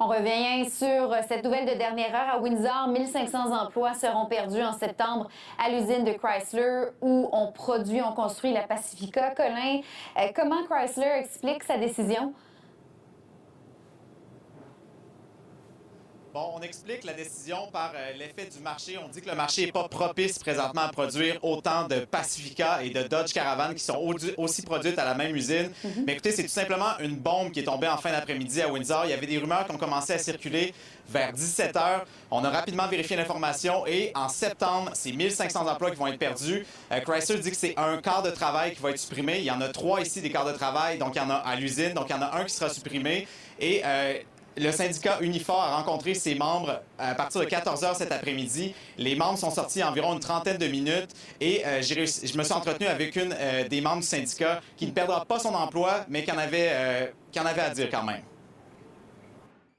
On revient sur cette nouvelle de dernière heure à Windsor. 1500 emplois seront perdus en septembre à l'usine de Chrysler où on construit la Pacifica. Colin, comment Chrysler explique sa décision? Bon, on explique la décision par l'effet du marché. On dit que le marché n'est pas propice présentement à produire autant de Pacifica et de Dodge Caravan qui sont aussi produites à la même usine. Mais écoutez, c'est tout simplement une bombe qui est tombée en fin d'après-midi à Windsor. Il y avait des rumeurs qui ont commencé à circuler vers 17 h. On a rapidement vérifié l'information et en septembre, c'est 1500 emplois qui vont être perdus. Chrysler dit que c'est un quart de travail qui va être supprimé. Il y en a 3 ici des quarts de travail, donc il y en a à l'usine, donc il y en a un qui sera supprimé. Et le syndicat Unifor a rencontré ses membres à partir de 14 h cet après-midi. Les membres sont sortis environ une trentaine de minutes et je me suis entretenu avec une des membres du syndicat qui ne perdra pas son emploi, mais qui en avait à dire quand même.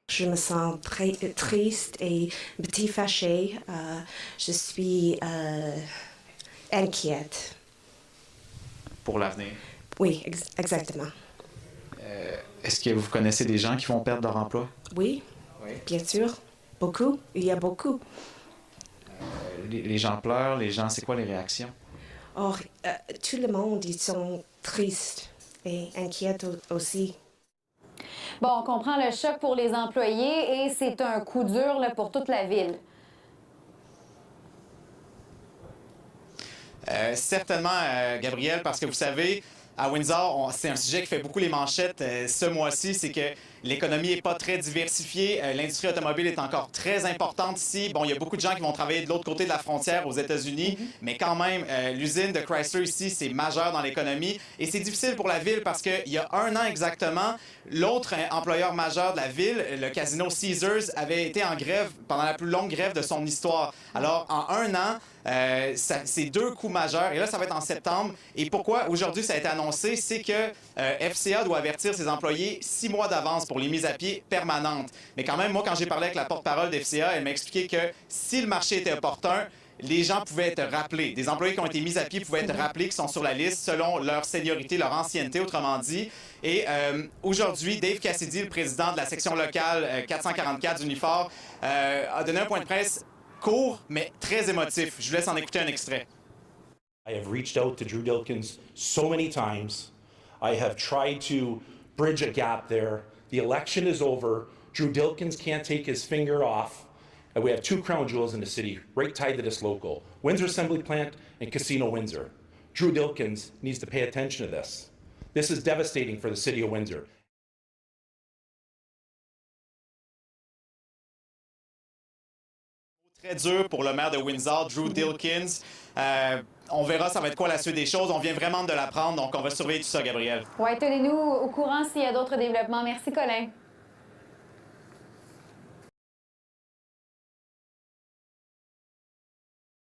Je me sens très triste et un petit fâchée. Je suis inquiète. Pour l'avenir? Oui, exactement. Est-ce que vous connaissez des gens qui vont perdre leur emploi? Oui, bien sûr. Beaucoup. Il y a beaucoup. Les gens pleurent, les gens, c'est quoi les réactions? Or, tout le monde, ils sont tristes et inquiets aussi. Bon, on comprend le choc pour les employés et c'est un coup dur là, pour toute la ville. Certainement, Gabriel, parce que vous savez, à Windsor, c'est un sujet qui fait beaucoup les manchettes ce mois-ci, c'est que l'économie n'est pas très diversifiée. L'industrie automobile est encore très importante ici. Bon, il y a beaucoup de gens qui vont travailler de l'autre côté de la frontière aux États-Unis, mais quand même, l'usine de Chrysler ici, c'est majeur dans l'économie. Et c'est difficile pour la ville parce qu'il y a un an exactement, l'autre employeur majeur de la ville, le casino Caesars, avait été en grève pendant la plus longue grève de son histoire. Alors, en un an, c'est 2 coups majeurs. Et là, ça va être en septembre. Et pourquoi aujourd'hui ça a été annoncé, c'est que FCA doit avertir ses employés 6 mois d'avance pour les mises à pied permanentes. Mais quand même, moi, quand j'ai parlé avec la porte-parole d'FCA, elle m'a expliqué que si le marché était opportun, les gens pouvaient être rappelés. Des employés qui ont été mis à pied pouvaient être rappelés, qui sont sur la liste selon leur seniorité, leur ancienneté, autrement dit. Et aujourd'hui, Dave Cassidy, le président de la section locale 444 d'Unifor, a donné un point de presse court, mais très émotif. Je vous laisse en écouter un extrait. I have reached out to Drew Dilkins so many times. I have tried to bridge a gap there. The election is over. Drew Dilkins can't take his finger off. And we have 2 crown jewels in the city, right tied to this local, Windsor Assembly Plant and Casino Windsor. Drew Dilkins needs to pay attention to this. This is devastating for the city of Windsor. Très dur pour le maire de Windsor, Drew Dilkins. On verra ça va être quoi la suite des choses. On vient vraiment de l'apprendre, donc on va surveiller tout ça, Gabriel. Oui, tenez-nous au courant s'il y a d'autres développements. Merci, Colin.